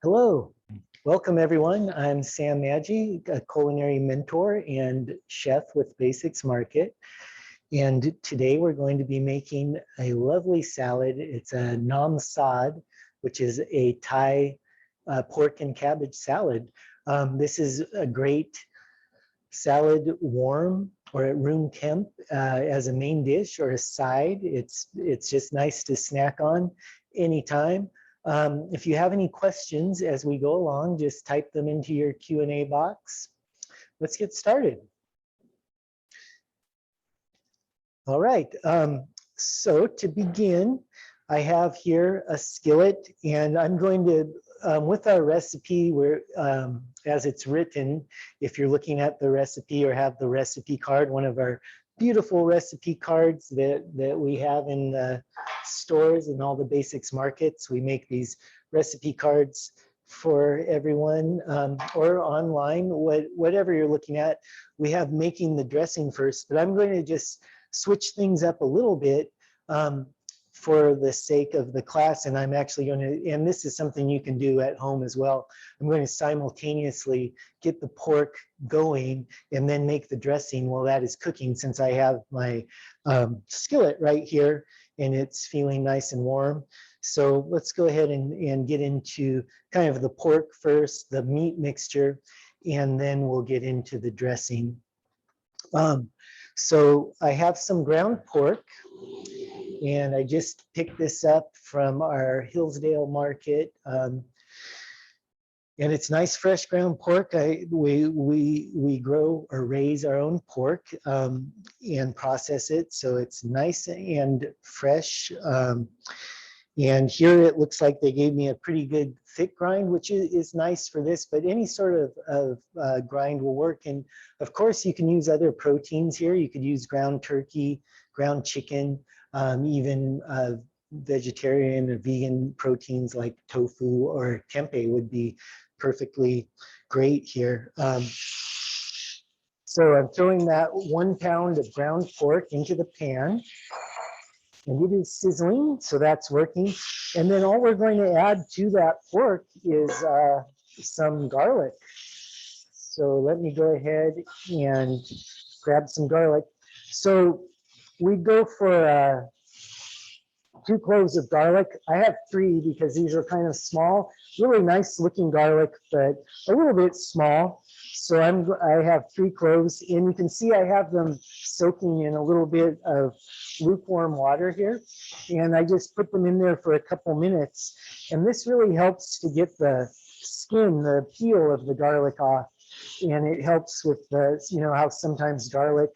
Hello, welcome everyone. I'm Sam Maggi, a culinary mentor and chef with Basics Market. And today we're going to be making a lovely salad. It's a nam sad, which is a Thai pork and cabbage salad. This is a great salad warm or at room temp as a main dish or a side. It's just nice to snack on anytime. If you have any questions as we go along, just type them into your Q&A box. Let's get started. All right, so to begin, I have here a skillet, and I'm going to, with our recipe, where as it's written, if you're looking at the recipe or have the recipe card, one of our beautiful recipe cards that we have in the stores and all the Basics Markets. We make these recipe cards for everyone or online, whatever you're looking at. We have making the dressing first, but I'm going to just switch things up a little bit for the sake of the class, and I'm actually going to, and this is something you can do at home as well, I'm going to simultaneously get the pork going and then make the dressing while that is cooking, since I have my skillet right here and it's feeling nice and warm. So let's go ahead and get into kind of the pork first, the meat mixture, and then we'll get into the dressing. So I have some ground pork, and I just picked this up from our Hillsdale market. And it's nice fresh ground pork. We grow or raise our own pork and process it, so it's nice and fresh. And here it looks like they gave me a pretty good thick grind, which is nice for this, but any sort of grind will work. And of course, you can use other proteins here. You could use ground turkey, ground chicken, even vegetarian or vegan proteins like tofu or tempeh would be perfectly great here. So I'm throwing that 1 pound of ground pork into the pan. And it is sizzling, so that's working. And then all we're going to add to that pork is some garlic. So let me go ahead and grab some garlic. So we go for 2 cloves of garlic. I have 3 because these are kind of small, really nice looking garlic, but a little bit small. So I have 3 cloves, and you can see I have them soaking in a little bit of lukewarm water here. And I just put them in there for a couple minutes. And this really helps to get the skin, the peel of the garlic off. And it helps with the, you know, how sometimes garlic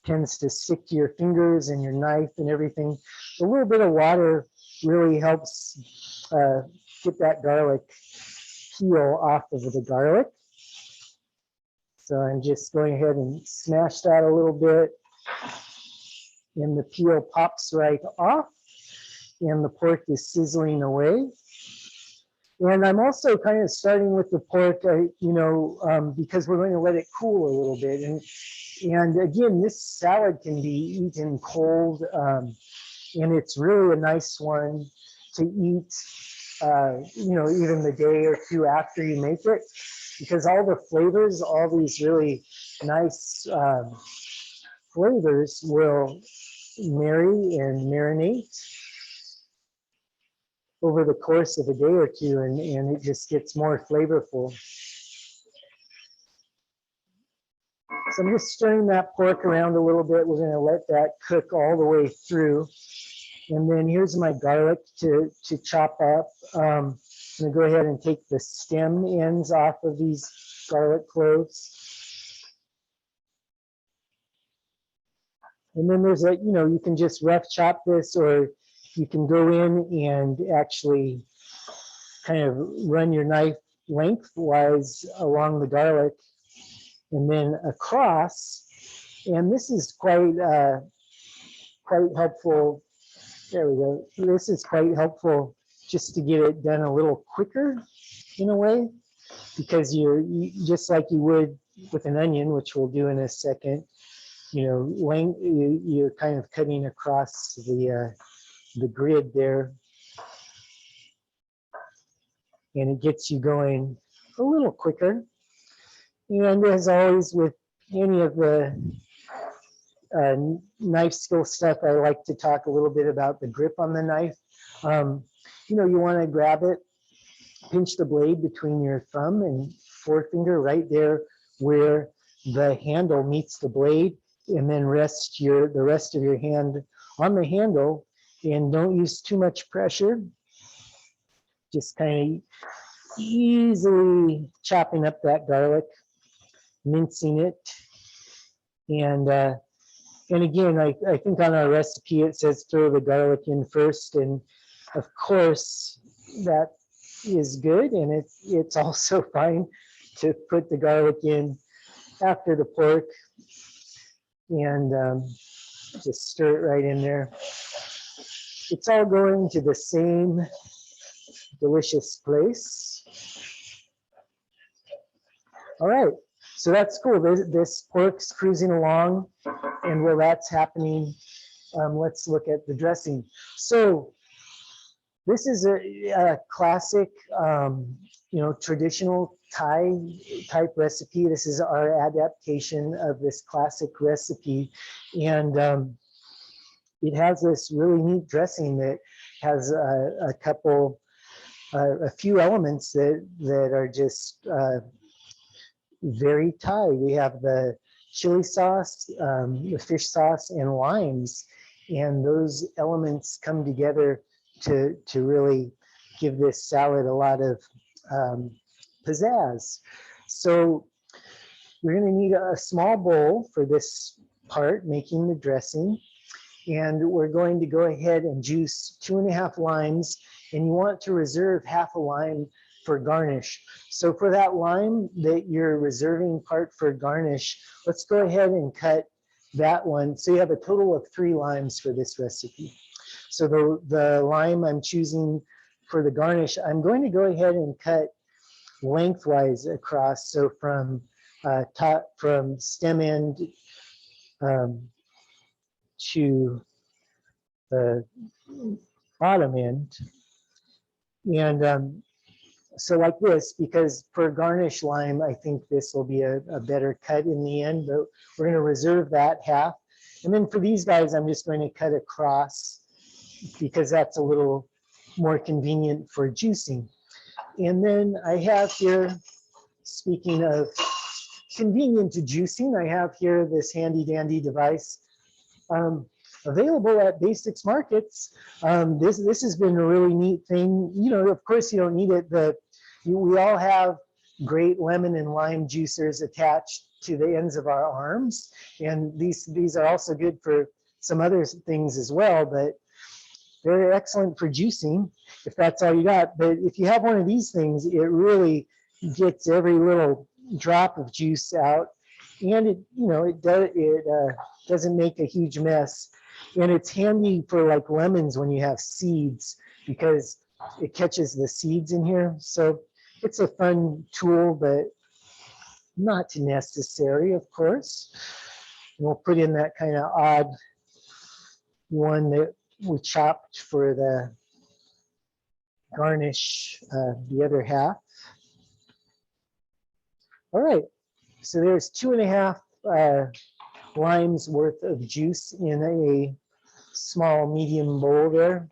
tends to stick to your fingers and your knife and everything. A little bit of water really helps get that garlic peel off of the garlic. So I'm just going ahead and smash that a little bit, and the peel pops right off, and the pork is sizzling away. And I'm also kind of starting with the pork, because we're going to let it cool a little bit. And again, this salad can be eaten cold, and it's really a nice one to eat, even the day or 2 after you make it, because all the flavors, all these really nice flavors will marry and marinate over the course of a day or 2, and it just gets more flavorful. So I'm just stirring that pork around a little bit. We're going to let that cook all the way through. And then here's my garlic to chop up. I'm going to go ahead and take the stem ends off of these garlic cloves. And then there's you can just rough chop this, or you can go in and actually kind of run your knife lengthwise along the garlic and then across. And this is quite helpful. There we go. This is quite helpful just to get it done a little quicker in a way, because you just like you would with an onion, which we'll do in a second, you're kind of cutting across the grid there. and it gets you going a little quicker. And as always with any of the knife skill stuff, I like to talk a little bit about the grip on the knife. You know, you want to grab it, pinch the blade between your thumb and forefinger right there where the handle meets the blade, and then rest the rest of your hand on the handle, and don't use too much pressure. Just kind of easily chopping up that garlic, mincing it. And again, I think on our recipe it says throw the garlic in first, and of course that is good, and it's also fine to put the garlic in after the pork, and just stir it right in there. It's all going to the same delicious place. All right, so that's cool. This pork's cruising along, and while that's happening, let's look at the dressing. So this is a classic, you know, traditional Thai type recipe. This is our adaptation of this classic recipe, and it has this really neat dressing that has a few elements that are just very Thai. We have the chili sauce, the fish sauce, and limes, and those elements come together to really give this salad a lot of pizzazz. So you're going to need a small bowl for this part, making the dressing, and we're going to go ahead and juice 2.5 limes, and you want to reserve half a lime for garnish. So for that lime that you're reserving part for garnish, let's go ahead and cut that one. So you have a total of 3 limes for this recipe. So the lime I'm choosing for the garnish, I'm going to go ahead and cut lengthwise across. So from stem end to the bottom end. And so like this, because for garnish lime, I think this will be a better cut in the end, but we're going to reserve that half. And then for these guys, I'm just going to cut across because that's a little more convenient for juicing. And then I have here, speaking of convenient to juicing, I have here this handy dandy device available at Basics Markets. This has been a really neat thing. You know, of course you don't need it, but we all have great lemon and lime juicers attached to the ends of our arms. And these are also good for some other things as well, but they're excellent for juicing if that's all you got. But if you have one of these things, it really gets every little drop of juice out, and it doesn't make a huge mess. And it's handy for like lemons when you have seeds, because it catches the seeds in here. So it's a fun tool, but not necessary, of course. And we'll put in that kind of odd one that we chopped for the garnish, the other half. All right, so there's 2.5 limes worth of juice in a small medium bowl there.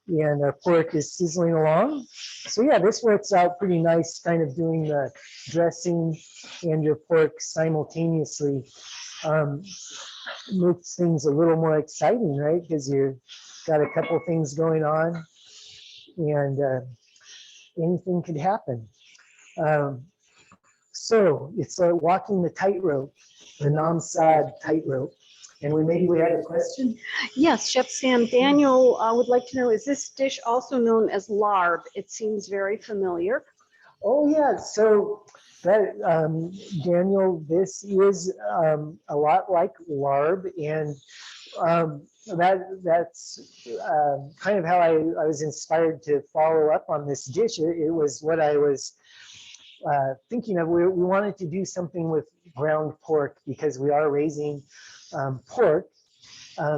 And our pork is sizzling along. So yeah, this works out pretty nice, kind of doing the dressing and your pork simultaneously. Makes things a little more exciting, right? Because you've got a couple things going on, and anything could happen. So it's like walking the tightrope, the Namsad tightrope. And maybe we had a question? Yes, Chef Sam, Daniel would like to know, is this dish also known as larb? It seems very familiar. Oh yeah, so that Daniel, this is a lot like larb, and that's kind of how I was inspired to follow up on this dish. It was what I was thinking of. We wanted to do something with ground pork because we are raising pork.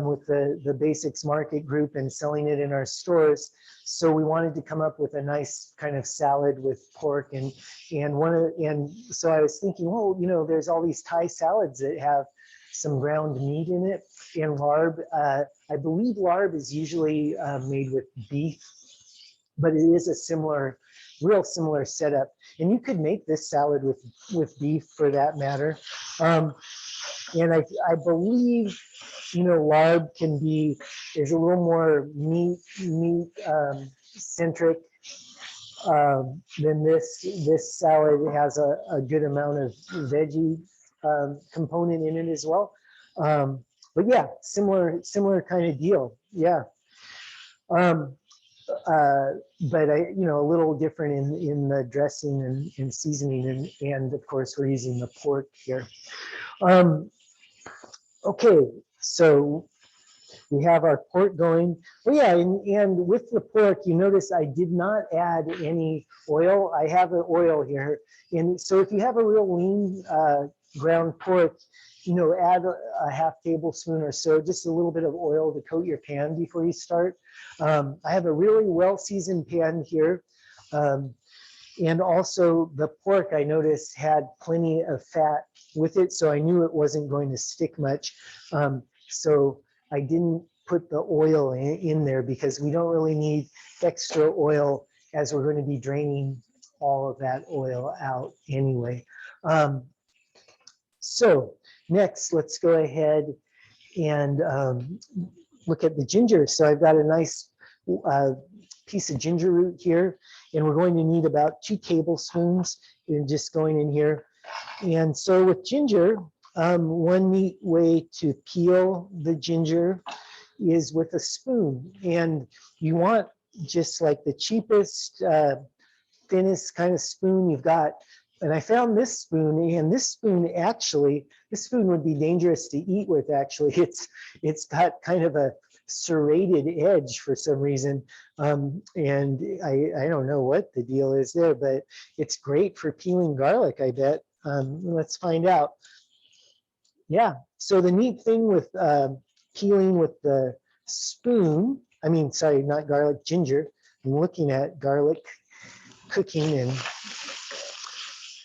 with the Basics Market Group and selling it in our stores. So we wanted to come up with a nice kind of salad with pork and so I was thinking, well, you know, there's all these Thai salads that have some ground meat in it. And larb, I believe larb is usually made with beef, but it is a real similar setup. And you could make this salad with beef for that matter. And I believe, you know, larb is a little more meat centric than this salad. Has a good amount of veggie component in it as well. But yeah, similar kind of deal. Yeah. But you know, a little different in the dressing and seasoning, and of course we're using the pork here. Okay, so we have our pork going. Oh yeah, and with the pork, you notice I did not add any oil. I have the oil here, and so if you have a real lean ground pork, you know, add a half tablespoon or so, just a little bit of oil to coat your pan before you start. I have a really well-seasoned pan here. And also the pork, I noticed, had plenty of fat with it, so I knew it wasn't going to stick much. So I didn't put the oil in there because we don't really need extra oil as we're going to be draining all of that oil out anyway. So next, let's go ahead and look at the ginger. So I've got a nice piece of ginger root here, and we're going to need about 2 tablespoons and just going in here. And so with ginger, one neat way to peel the ginger is with a spoon, and you want just like the cheapest, thinnest kind of spoon you've got. And I found this spoon, and this spoon would be dangerous to eat with. Actually, it's got kind of a serrated edge for some reason, and I don't know what the deal is there, but it's great for peeling garlic, I bet. Let's find out. Yeah, so the neat thing with peeling with the spoon, I mean, sorry, not garlic, ginger. I'm looking at garlic cooking and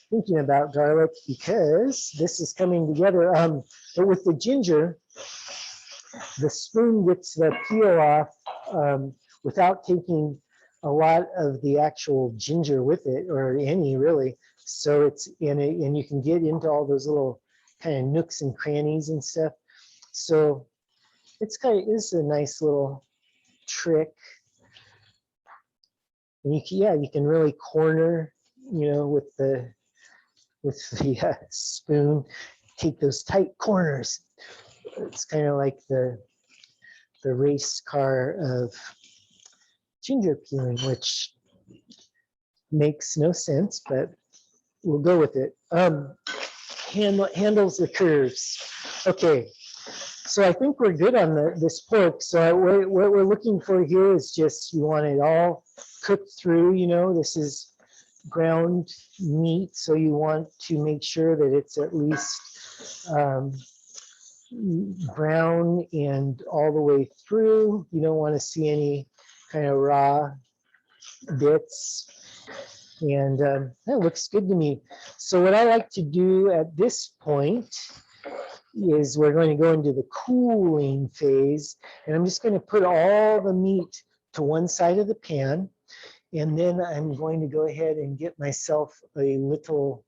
thinking about garlic because this is coming together. But with the ginger, the spoon gets the peel off without taking a lot of the actual ginger with it, or any really. So it's in it, and you can get into all those little kind of nooks and crannies and stuff. So it's a nice little trick. And you can really corner, you know, with the spoon, take those tight corners. It's kind of like the race car of ginger peeling, which makes no sense, but we'll go with it. Handles the curves. Okay, so I think we're good on this pork. So what we're looking for here is just, you want it all cooked through, you know, this is ground meat, so you want to make sure that it's at least brown and all the way through. You don't want to see any kind of raw bits. And that looks good to me. So what I like to do at this point is we're going to go into the cooling phase, and I'm just going to put all the meat to one side of the pan, and then I'm going to go ahead and get myself a little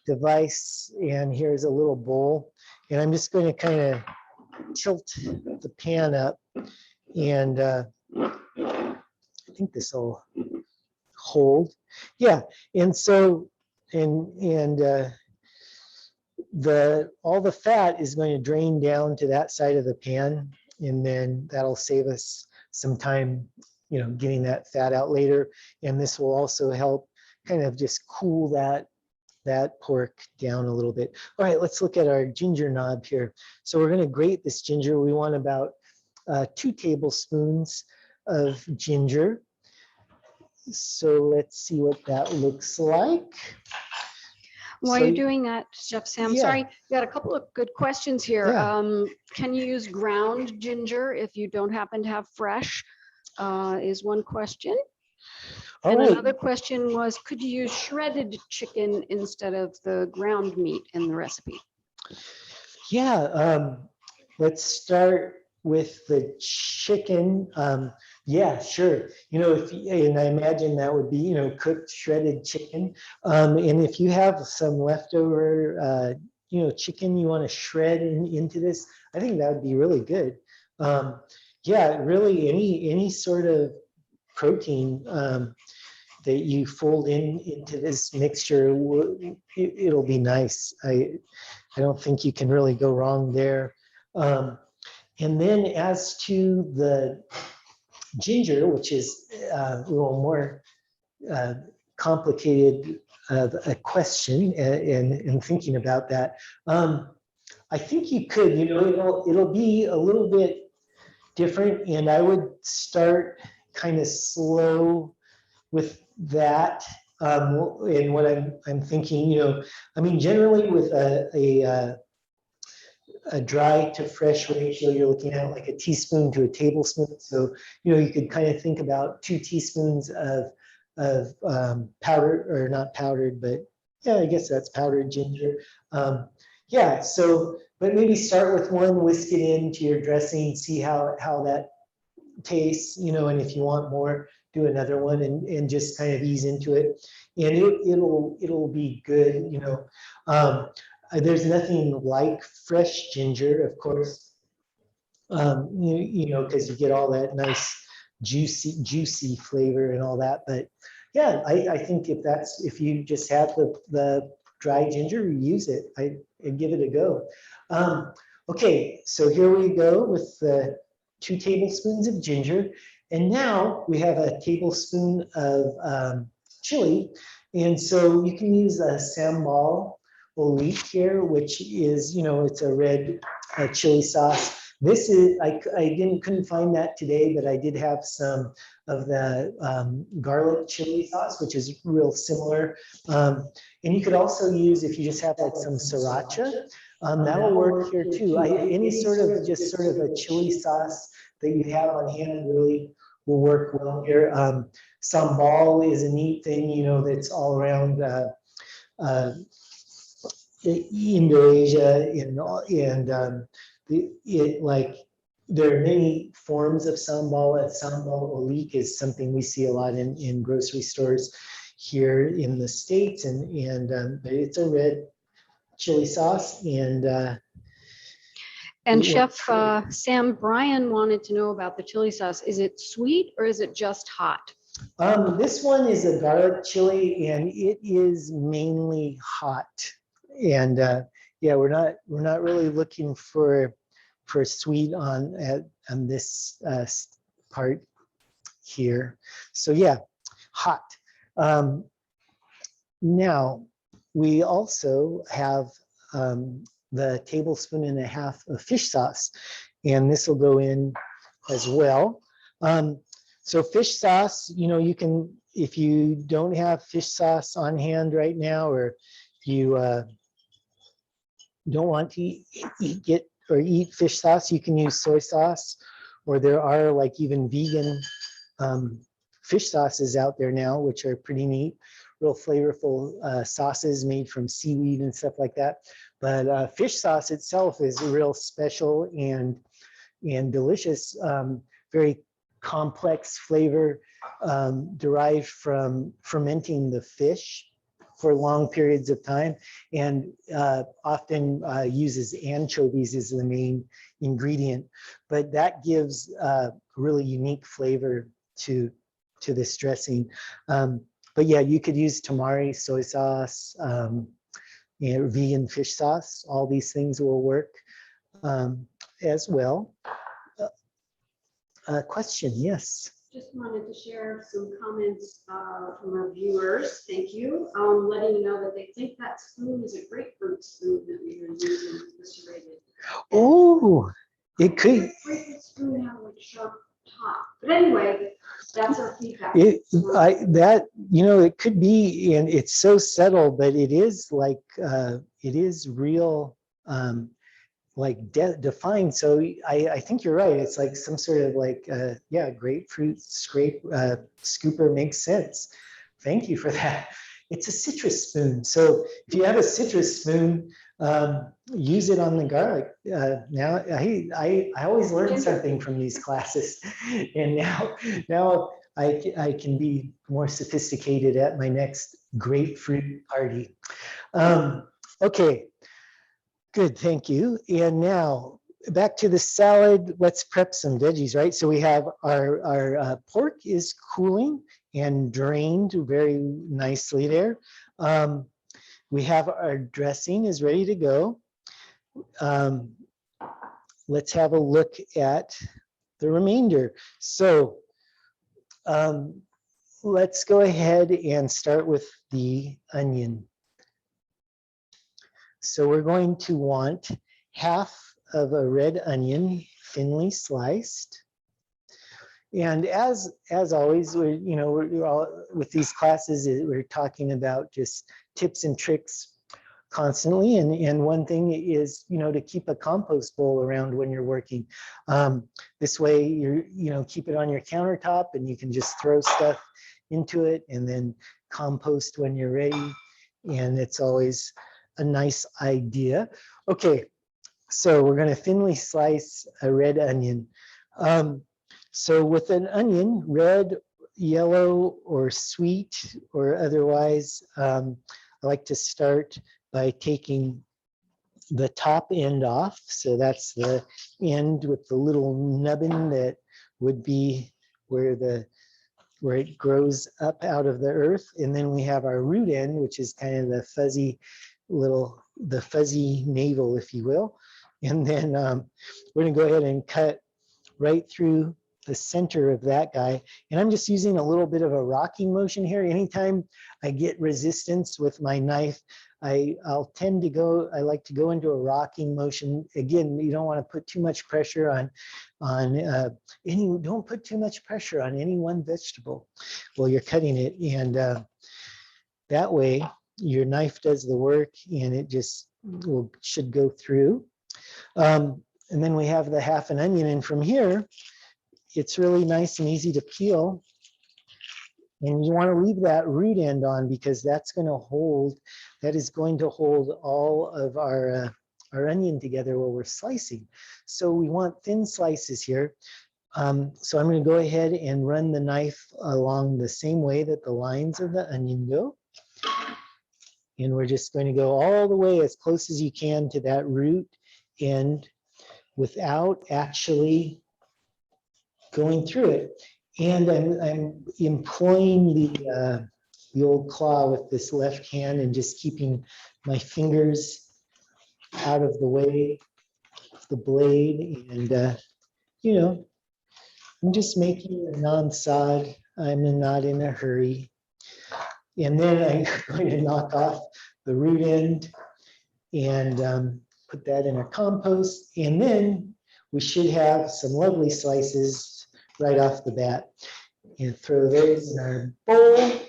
device, and here's a little bowl, and I'm just going to kind of tilt the pan up, and I think this will hold. Yeah, and so all the fat is going to drain down to that side of the pan, and then that'll save us some time, you know, getting that fat out later. And this will also help kind of just cool that pork down a little bit. All right, let's look at our ginger knob here. So we're going to grate this ginger. We want about 2 tablespoons of ginger. So let's see what that looks like. While So, you're doing that, Chef Sam, yeah. sorry, we got a couple of good questions here. Yeah. Can you use ground ginger if you don't happen to have fresh? Is one question. All And right. another question was, could you use shredded chicken instead of the ground meat in the recipe? Yeah, let's start with the chicken. Yeah, sure. And I imagine that would be, cooked shredded chicken. And if you have some leftover, chicken you want to shred into this, I think that would be really good. Yeah, really any sort of protein that you fold into this mixture, it'll be nice. I don't think you can really go wrong there. And then as to the ginger, which is a little more complicated a question in thinking about that. I think you could, it'll be a little bit different, and I would start kind of slow with that. And what I'm thinking, generally with a dry to fresh ratio, you're looking at like a teaspoon to a tablespoon. So, you could kind of think about 2 teaspoons of powdered, or not powdered, but yeah, I guess that's powdered ginger. Yeah, so, but maybe start with one, whisk it into your dressing, see how that tastes, and if you want more, do another one and just kind of ease into it. And it'll be good, there's nothing like fresh ginger, of course, because you get all that nice juicy flavor and all that. But yeah, I think if you just have the dry ginger, use it. I'd give it a go. Okay, so here we go with the 2 tablespoons of ginger. And now we have a tablespoon of chili. And so you can use a sambal olique here, which is, it's a red chili sauce. This is, I couldn't find that today, but I did have some of the garlic chili sauce, which is real similar. And you could also use, if you just have like some sriracha, that'll work here too. Any sort of a chili sauce that you have on hand really will work well here. Sambal is a neat thing, that's all around Indonesia and there are many forms of sambal. Sambal olique is something we see a lot in grocery stores here in the States, and it's a red chili sauce, and Chef Sam, Brian wanted to know about the chili sauce. Is it sweet or is it just hot? This one is a garlic chili, and it is mainly hot. And yeah, we're not really looking for sweet on this part here. So yeah, hot. Now we also have the tablespoon and a half of fish sauce, and this will go in as well. So fish sauce, you can, if you don't have fish sauce on hand right now, or you don't want to eat fish sauce, you can use soy sauce, or there are like even vegan fish sauces out there now, which are pretty neat, real flavorful sauces made from seaweed and stuff like that. But fish sauce itself is real special and delicious, very complex flavor derived from fermenting the fish for long periods of time, and often uses anchovies as the main ingredient. But that gives a really unique flavor to this dressing. But yeah, you could use tamari, soy sauce, vegan fish sauce. All these things will work as well. Question, yes. Just wanted to share some comments from our viewers. Thank you. Letting you know that they think that spoon is a grapefruit spoon that we were using for serrated. Oh, it could. Grapefruit spoon have like sharp top. But anyway, That's our feedback. It could be, and it's so subtle, but it is like, it is real, like defined. So I think you're right. It's like some sort of like, grapefruit scooper makes sense. Thank you for that. It's a citrus spoon. So if you have a citrus spoon, use it on the garlic. Now I always learn something from these classes, and now I can be more sophisticated at my next grapefruit party. Okay, good, thank you. And now back to the salad. Let's prep some veggies, right? So we have our pork is cooling and drained very nicely there. We have our dressing is ready to go. Let's have a look at the remainder. So let's go ahead and start with the onion. So we're going to want half of a red onion, thinly sliced. And as always, we're all, with these classes, we're talking about just tips and tricks constantly. And one thing is, to keep a compost bowl around when you're working. This way, keep it on your countertop, and you can just throw stuff into it and then compost when you're ready. And it's always a nice idea. Okay, so we're going to thinly slice a red onion. So with an onion, red, yellow, or sweet, or otherwise, I like to start by taking the top end off. So that's the end with the little nubbin that would be where it grows up out of the earth. And then we have our root end, which is kind of the fuzzy navel, if you will. And then we're gonna go ahead and cut right through the center of that guy. And I'm just using a little bit of a rocking motion here. Anytime I get resistance with my knife, I like to go into a rocking motion. Again, you don't want to put too much pressure don't put too much pressure on any one vegetable while you're cutting it. And that way your knife does the work, and it just should go through. And then we have the half an onion, and from here, it's really nice and easy to peel. And you want to leave that root end on, because that is going to hold all of our onion together while we're slicing. So we want thin slices here. So I'm going to go ahead and run the knife along the same way that the lines of the onion go. And we're just going to go all the way as close as you can to that root end without actually going through it. And I'm employing the old claw with this left hand and just keeping my fingers out of the way of the blade. And, I'm just making a non-sod. I'm not in a hurry. And then I'm going to knock off the root end and put that in our compost. And then we should have some lovely slices right off the bat, and throw those in our bowl.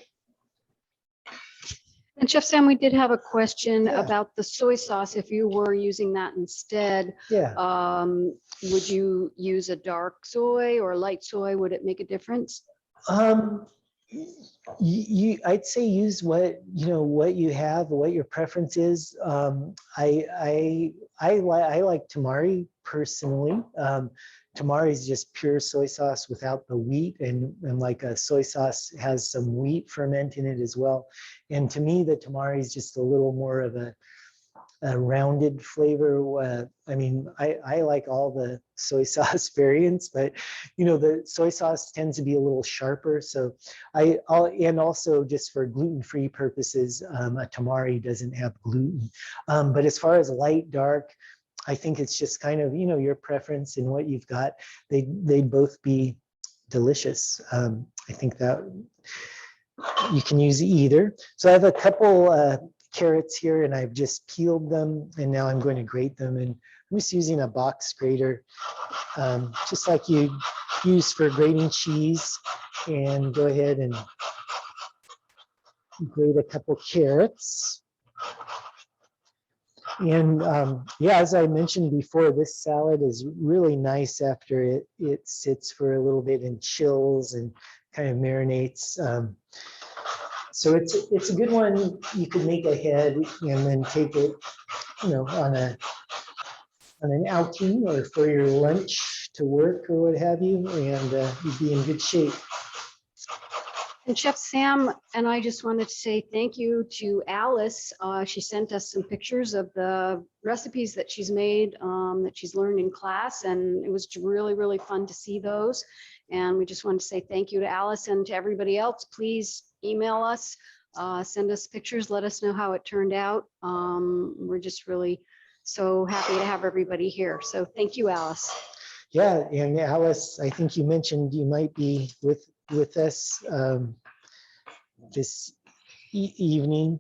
And Chef Sam, we did have a question about the soy sauce. If you were using that instead, would you use a dark soy or light soy? Would it make a difference? I'd say use what you have, what your preference is. I like tamari personally. Tamari is just pure soy sauce without the wheat, and like a soy sauce has some wheat ferment in it as well. And to me, the tamari is just a little more of a rounded flavor. I like all the soy sauce variants, but the soy sauce tends to be a little sharper. So and also just for gluten-free purposes, a tamari doesn't have gluten. But as far as light, dark, I think it's just kind of, your preference and what you've got. They'd both be delicious. I think that you can use either. So I have a couple carrots here, and I've just peeled them, and now I'm going to grate them. And I'm just using a box grater, just like you use for grating cheese. And go ahead and grate a couple carrots. And yeah, as I mentioned before, this salad is really nice after it sits for a little bit and chills and kind of marinates. So it's a good one. You could make ahead and then take it, on an outing or for your lunch to work or what have you, and you'd be in good shape. And Chef Sam and I just wanted to say thank you to Alice. She sent us some pictures of the recipes that she's made, that she's learned in class, and it was really, really fun to see those. And we just wanted to say thank you to Alice, and to everybody else. Please email us, send us pictures, let us know how it turned out. We're just really so happy to have everybody here. So thank you, Alice. Yeah, and Alice, I think you mentioned you might be with us this evening.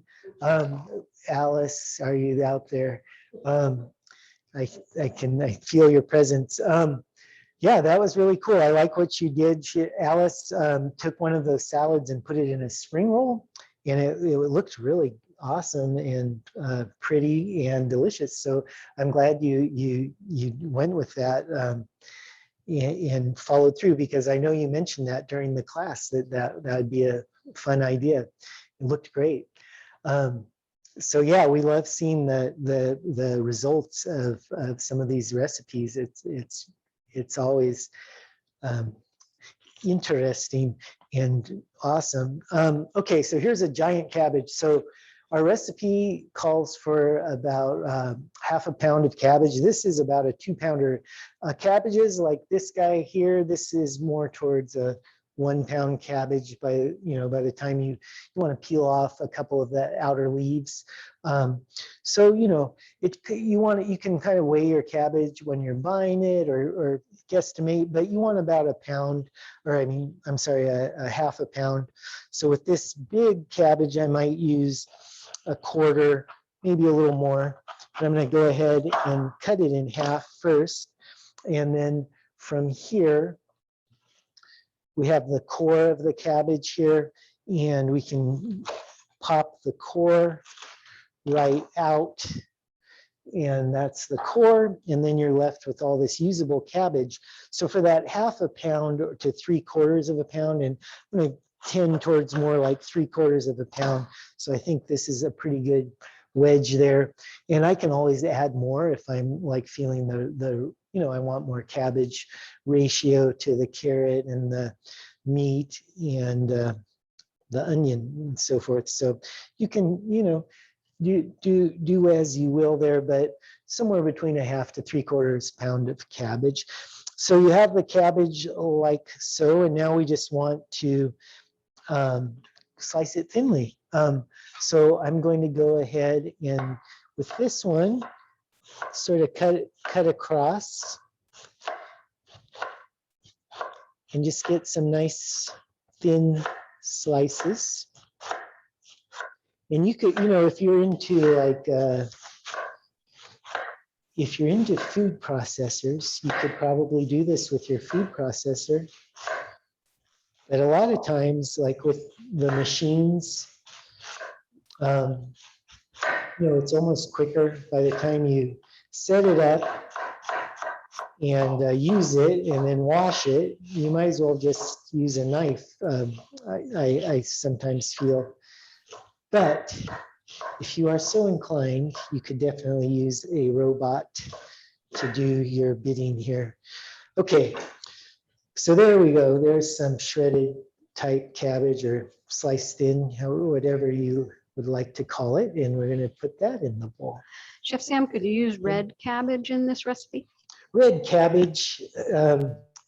Alice, are you out there? I feel your presence. Yeah, that was really cool. I like what you did. Alice took one of those salads and put it in a spring roll, and it looked really awesome and pretty and delicious. So I'm glad you went with that. And followed through, because I know you mentioned that during the class that would be a fun idea. It looked great. So yeah, we love seeing the results of some of these recipes. It's always interesting and awesome. Okay, so here's a giant cabbage. So our recipe calls for about half a pound of cabbage. This is about a 2-pounder. Cabbages like this guy here, this is more towards a 1-pound cabbage by the time you want to peel off a couple of the outer leaves. So you can kind of weigh your cabbage when you're buying it or guesstimate, but you want about a pound, or I'm sorry, a half a pound. So with this big cabbage, I might use a quarter, maybe a little more. But I'm going to go ahead and cut it in half first. And then from here, we have the core of the cabbage here, and we can pop the core right out. And that's the core. And then you're left with all this usable cabbage. So for that half a pound to 3/4 of a pound, and I'm going to tend towards more like 3/4 of a pound. So I think this is a pretty good wedge there. And I can always add more if I'm like feeling I want more cabbage ratio to the carrot and the meat and the onion and so forth. So you can, do as you will there, but somewhere between a half to 3/4 pound of cabbage. So you have the cabbage like so, and now we just want to slice it thinly. So I'm going to go ahead and with this one, sort of cut across and just get some nice thin slices. And you could, if you're into if you're into food processors, you could probably do this with your food processor. But a lot of times, like with the machines, it's almost quicker by the time you set it up and use it and then wash it. You might as well just use a knife, I sometimes feel. But if you are so inclined, you could definitely use a robot to do your bidding here. Okay, so there we go. There's some shredded type cabbage or sliced thin, whatever you would like to call it. And we're going to put that in the bowl. Chef Sam, could you use red cabbage in this recipe? Red cabbage,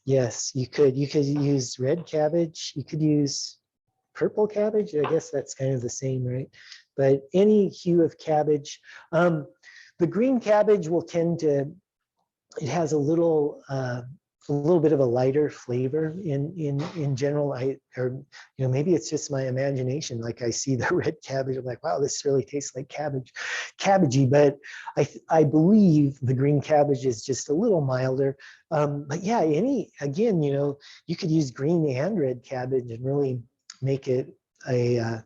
yes, you could. You could use red cabbage. You could use purple cabbage. I guess that's kind of the same, right? But any hue of cabbage. The green cabbage will tend to, it has a little a little bit of a lighter flavor in general. Maybe it's just my imagination. Like I see the red cabbage, I'm like, wow, this really tastes like cabbagey. But I believe the green cabbage is just a little milder. But yeah, again, you could use green and red cabbage and really make it a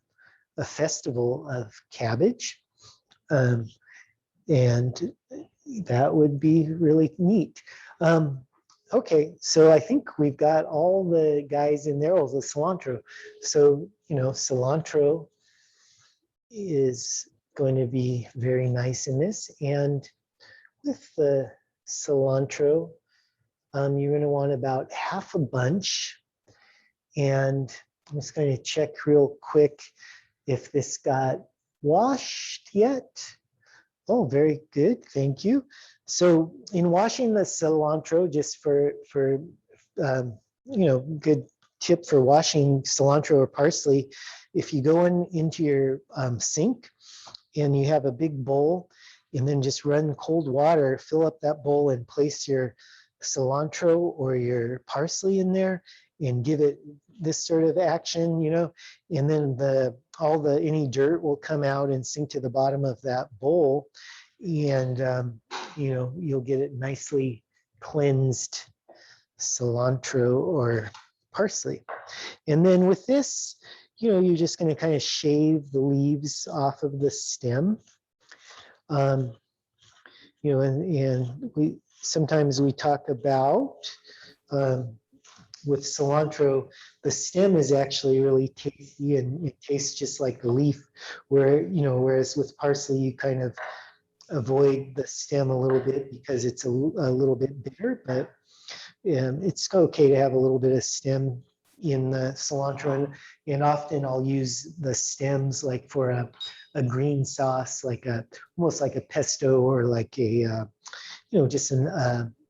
festival of cabbage. And that would be really neat. Okay, so I think we've got all the guys in there, all the cilantro. So, cilantro is going to be very nice in this. And with the cilantro, you're going to want about half a bunch. And I'm just going to check real quick if this got washed yet. Oh, very good. Thank you. So in washing the cilantro, just for good tip for washing cilantro or parsley, if you go into your sink and you have a big bowl and then just run cold water, fill up that bowl and place your cilantro or your parsley in there and give it this sort of action, and then any dirt will come out and sink to the bottom of that bowl, and you'll get it nicely cleansed cilantro or parsley. And then with this, you're just going to kind of shave the leaves off of the stem. And we sometimes talk about with cilantro, the stem is actually really tasty and it tastes just like the leaf, whereas with parsley, you kind of avoid the stem a little bit because it's a little bit bitter, but it's okay to have a little bit of stem in the cilantro. And often I'll use the stems like for a green sauce, almost like a pesto or like just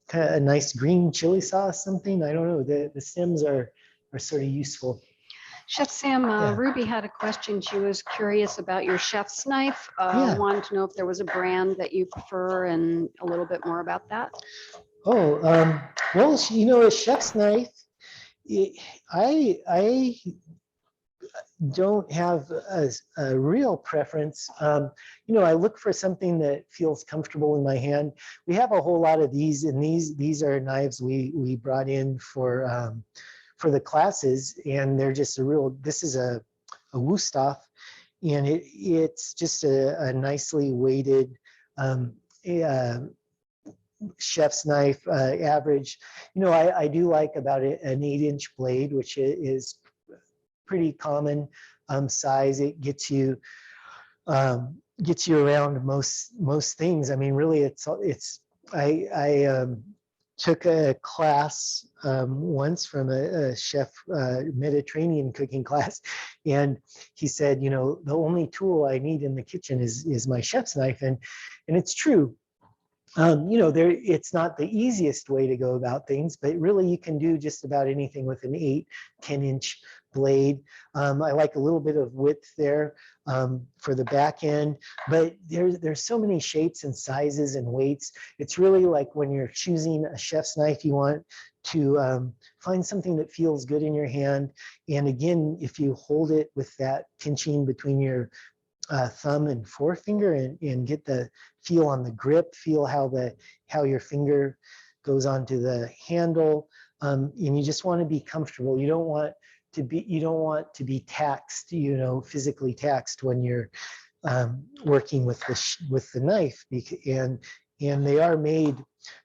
kind of a nice green chili sauce, something. I don't know. The stems are sort of useful. Chef Sam, Yeah. Ruby had a question. She was curious about your chef's knife. Yeah. Wanted to know if there was a brand that you prefer and a little bit more about that. Oh, well, a chef's knife, I don't have a real preference. I look for something that feels comfortable in my hand. We have a whole lot of these, and these are knives we brought in for the classes, and they're just this is a Wusthof, and it's just a nicely weighted chef's knife, average. I do like about an 8-inch blade, which is pretty common size. It gets you around most things. I mean, really, I took a class once from a chef, Mediterranean cooking class, and he said, the only tool I need in the kitchen is my chef's knife, and it's true. It's not the easiest way to go about things, but really you can do just about anything with an 8-10-inch blade. I like a little bit of width there for the back end, but there's so many shapes and sizes and weights. It's really like when you're choosing a chef's knife, you want to find something that feels good in your hand. And again, if you hold it with that pinching between your thumb and forefinger and get the feel on the grip, feel how your finger goes onto the handle, and you just want to be comfortable. You don't want to be taxed, physically taxed when you're working with the knife, and they are made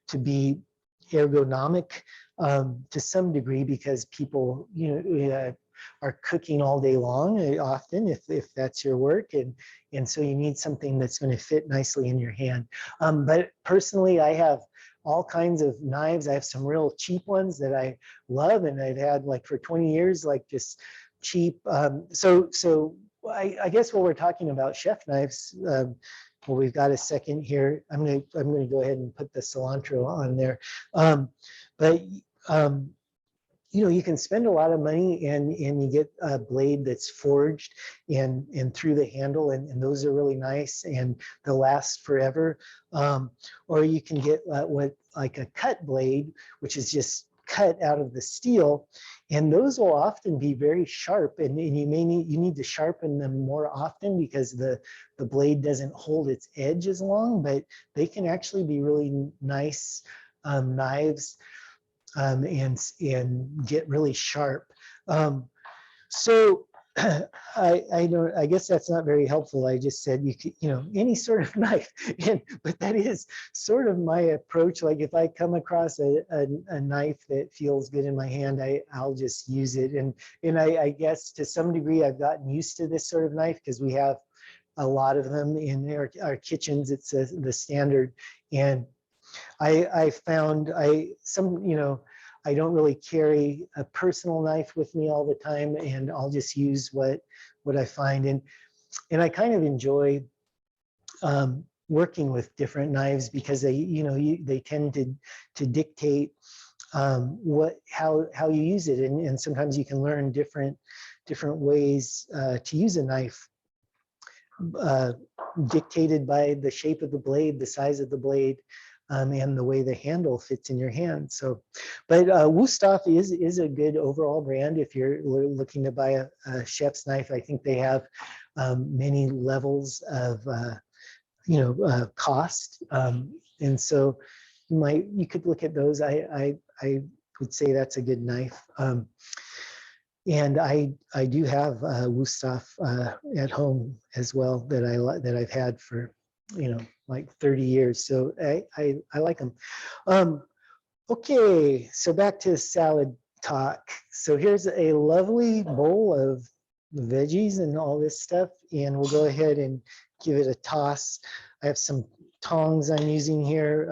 to be ergonomic to some degree because people are cooking all day long often if that's your work, and so you need something that's going to fit nicely in your hand. But personally, I have all kinds of knives. I have some real cheap ones that I love, and I've had like for 20 years, like just cheap. So I guess while we're talking about chef knives, well, we've got a second here. I'm gonna go ahead and put the cilantro on there. But you can spend a lot of money and you get a blade that's forged and through the handle, and those are really nice and they'll last forever. Or you can get like a cut blade, which is just cut out of the steel, and those will often be very sharp, and you need to sharpen them more often because the blade doesn't hold its edge as long, but they can actually be really nice knives, and get really sharp. So I guess that's not very helpful. I just said you could, any sort of knife, but that is sort of my approach. Like if I come across a knife that feels good in my hand, I'll just use it. And I guess to some degree I've gotten used to this sort of knife because we have a lot of them in our kitchens. It's the standard. And I found I don't really carry a personal knife with me all the time, and I'll just use what I find. And I kind of enjoy working with different knives because they tend to dictate how you use it, and sometimes you can learn different ways to use a knife, dictated by the shape of the blade, the size of the blade, and the way the handle fits in your hand. So, but Wusthof is a good overall brand if you're looking to buy a chef's knife. I think they have many levels of cost, and so you could look at those. I would say that's a good knife. And I do have Wusthof at home as well that I've had for like 30 years. So I like them. Okay, so back to salad talk. So here's a lovely bowl of veggies and all this stuff, and we'll go ahead and give it a toss. I have some tongs I'm using here,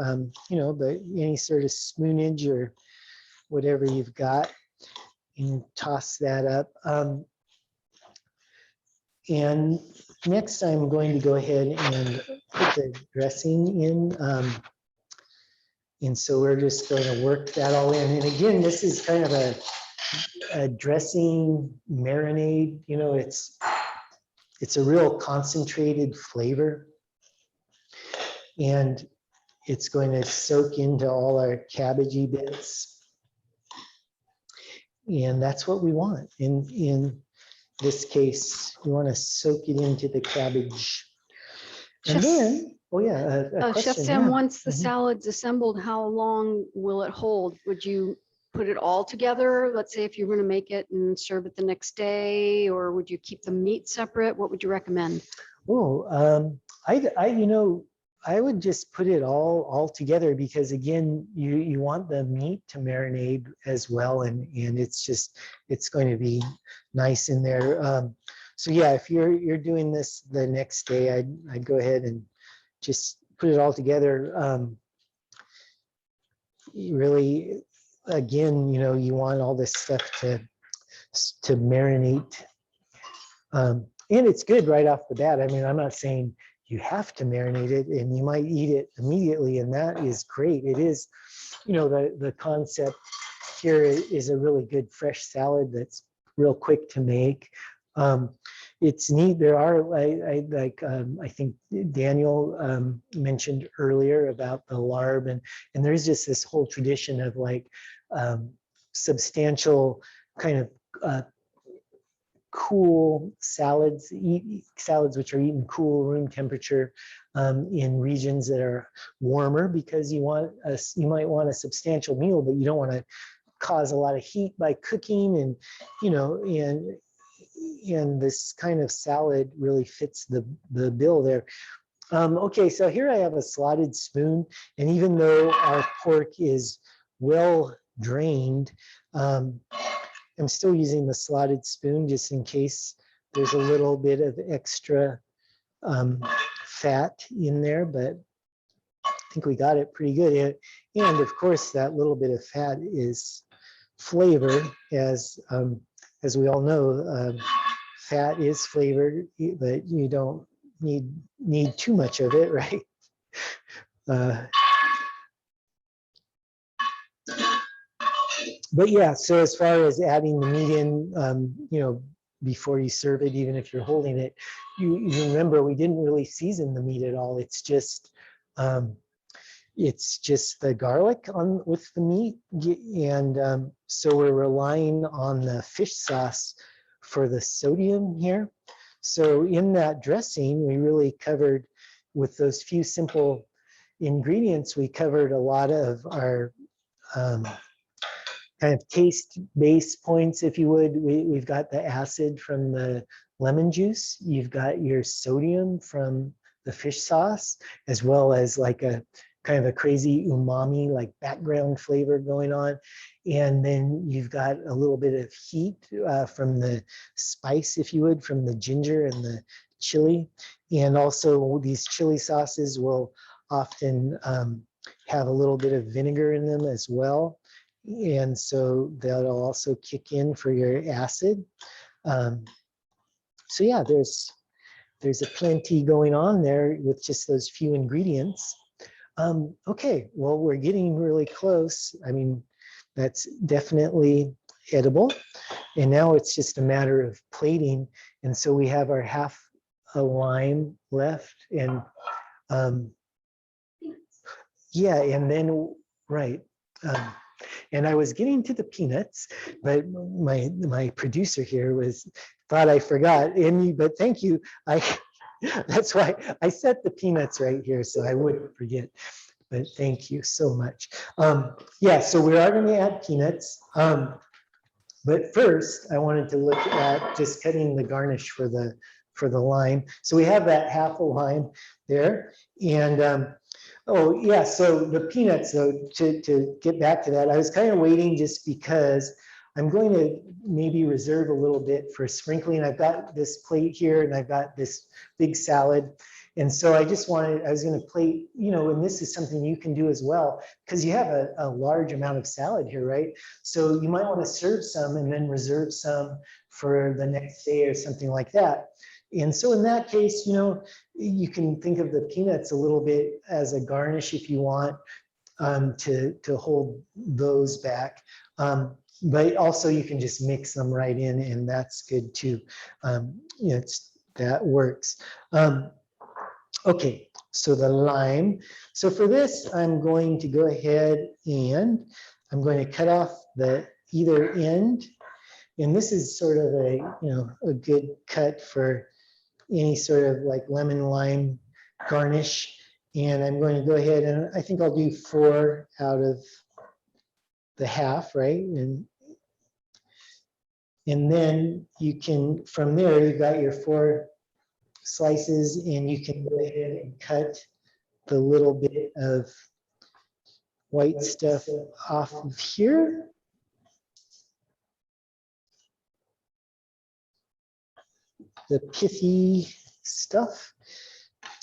but any sort of spoonage or whatever you've got, and toss that up. And next I'm going to go ahead and put the dressing in. And so we're just going to work that all in. And again, this is kind of a dressing marinade. It's a real concentrated flavor. And it's going to soak into all our cabbagey bits. And that's what we want. In this case, we want to soak it into the cabbage. And then, oh yeah, a Chef question. Sam, Yeah. once the salad's assembled, how long will it hold? Would you put it all together? Let's say if you're going to make it and serve it the next day, or would you keep the meat separate? What would you recommend? Oh, I would just put it all together because again, you want the meat to marinate as well, and it's going to be nice in there. So yeah, if you're doing this the next day, I'd go ahead and just put it all together. Really, again, you want all this stuff to marinate, and it's good right off the bat. I mean, I'm not saying you have to marinate it, and you might eat it immediately, and that is great. It is, the concept here is a really good fresh salad that's real quick to make. It's neat. There are, I think Daniel mentioned earlier about the larb, and there's just this whole tradition of substantial kind of cool salads, salads which are eaten cool, room temperature, in regions that are warmer, because you might want a substantial meal, but you don't want to cause a lot of heat by cooking, and this kind of salad really fits the bill there. Okay, so here I have a slotted spoon, and even though our pork is well drained, I'm still using the slotted spoon just in case there's a little bit of extra fat in there, but I think we got it pretty good. And of course, that little bit of fat is flavor, as we all know. Fat is flavored, but you don't need too much of it, right? But yeah, so as far as adding the meat in, before you serve it, even if you're holding it, you remember we didn't really season the meat at all. It's just, it's just the garlic on with the meat. And so we're relying on the fish sauce for the sodium here. So in that dressing, we really covered with those few simple ingredients, we covered a lot of our kind of taste base points, if you would. We've got the acid from the lemon juice. You've got your sodium from the fish sauce, as well as like a kind of a crazy umami, like background flavor going on. And then you've got a little bit of heat from the spice, if you would, from the ginger and the chili. And also these chili sauces will often have a little bit of vinegar in them as well. And so that'll also kick in for your acid. So yeah, there's a plenty going on there with just those few ingredients. Okay, well, we're getting really close. I mean, that's definitely edible. And now it's just a matter of plating. And so we have our half a lime left. And yeah, and then, right. And I was getting to the peanuts, but my producer here thought I forgot. But thank you. That's why I set the peanuts right here so I wouldn't forget. But thank you so much. Yeah, so we are going to add peanuts. But first, I wanted to look at just cutting the garnish for the lime. So we have that half a lime there, and oh yeah, so the peanuts, though, to get back to that, I was kind of waiting just because I'm going to maybe reserve a little bit for sprinkling. I've got this plate here and I've got this big salad. And so I was going to plate, and this is something you can do as well, because you have a large amount of salad here, right? So you might want to serve some and then reserve some for the next day or something like that. And so in that case, you can think of the peanuts a little bit as a garnish if you want to hold those back. But also you can just mix them right in, and that's good too. That works. Okay, so the lime. So for this, I'm going to go ahead and I'm going to cut off the either end. And this is sort of a good cut for any sort of like lemon lime garnish. And I'm going to go ahead and I think I'll do 4 out of the half, right? And then you can, from there, you've got your 4 slices, and you can go ahead and cut the little bit of white stuff off of here. The pithy stuff.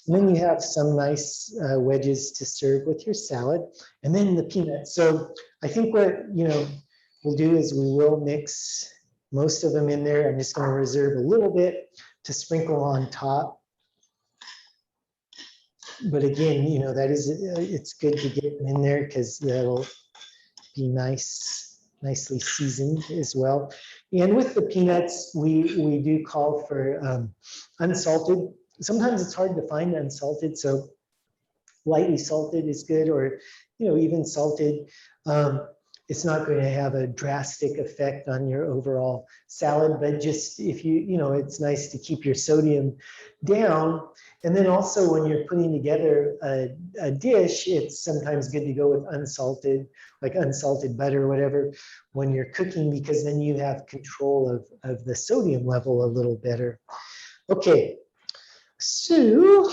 And then you have some nice wedges to serve with your salad, and then the peanuts. So I think what we'll do is we will mix most of them in there. I'm just going to reserve a little bit to sprinkle on top. But again, it's good to get them in there because that'll be nicely seasoned as well. And with the peanuts, we do call for unsalted. Sometimes it's hard to find unsalted, so lightly salted is good, or even salted. It's not going to have a drastic effect on your overall salad, but just if it's nice to keep your sodium down. And then also when you're putting together a dish, it's sometimes good to go with unsalted, like unsalted butter or whatever, when you're cooking, because then you have control of the sodium level a little better. Okay, so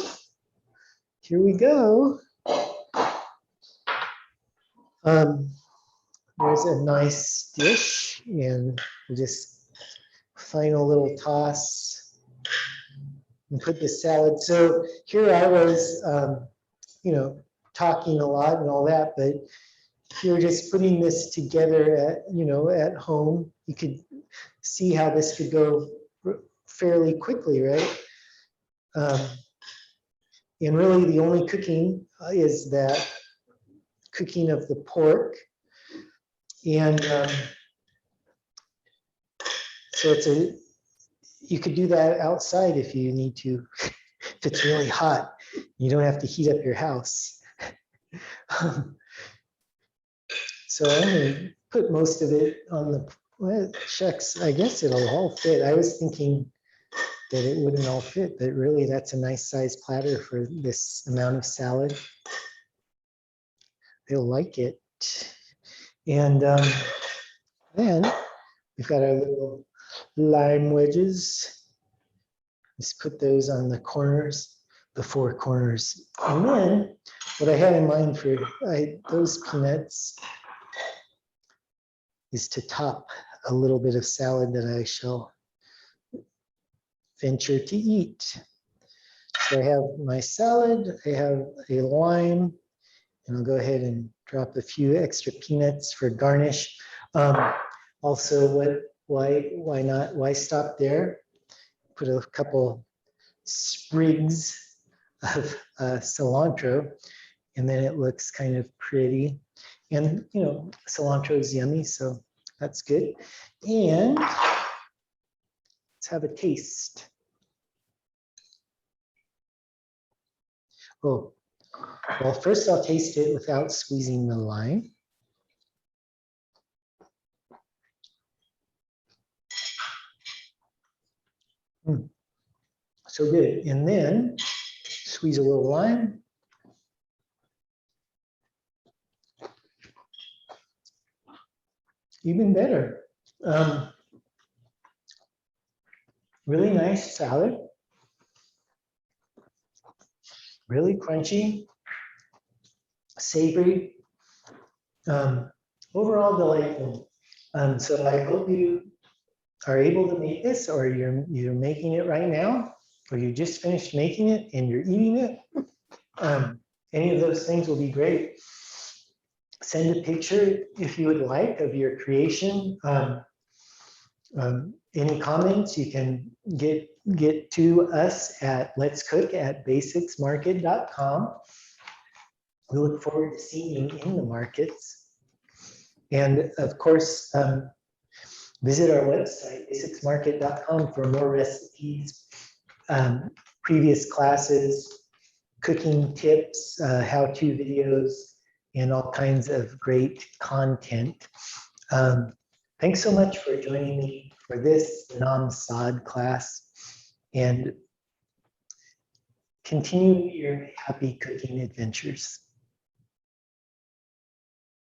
here we go. There's a nice dish, and we'll just final little toss and put the salad. So here I was, talking a lot and all that, but you're just putting this together at home. You could see how this could go fairly quickly, right? And really the only cooking is that cooking of the pork. And so you could do that outside if you need to, if it's really hot. You don't have to heat up your house. So I'm gonna put most of it on the, well, shucks, I guess it'll all fit. I was thinking that it wouldn't all fit, but really that's a nice size platter for this amount of salad. They'll like it. And then we've got our little lime wedges. Just put those on the corners, the four corners. And then what I had in mind for those peanuts is to top a little bit of salad that I shall venture to eat. So I have my salad, I have a lime, and I'll go ahead and drop a few extra peanuts for garnish. Also, why not? Why stop there? Put a couple sprigs of cilantro, and then it looks kind of pretty. And you know, cilantro is yummy, so that's good. And let's have a taste. Oh, well, first I'll taste it without squeezing the lime. So good. And then squeeze a little lime. Even better. Really nice salad. Really crunchy, savory, overall delightful. So I hope you are able to make this, or you're making it right now, or you just finished making it and you're eating it. Any of those things will be great. Send a picture if you would like of your creation. Any comments you can get to us at letscook@basicsmarket.com. We look forward to seeing you in the markets. And of course, visit our website, basicsmarket.com, for more recipes, previous classes, cooking tips, how-to videos, and all kinds of great content. Thanks so much for joining me for this Nam Sod class, and continue your happy cooking adventures.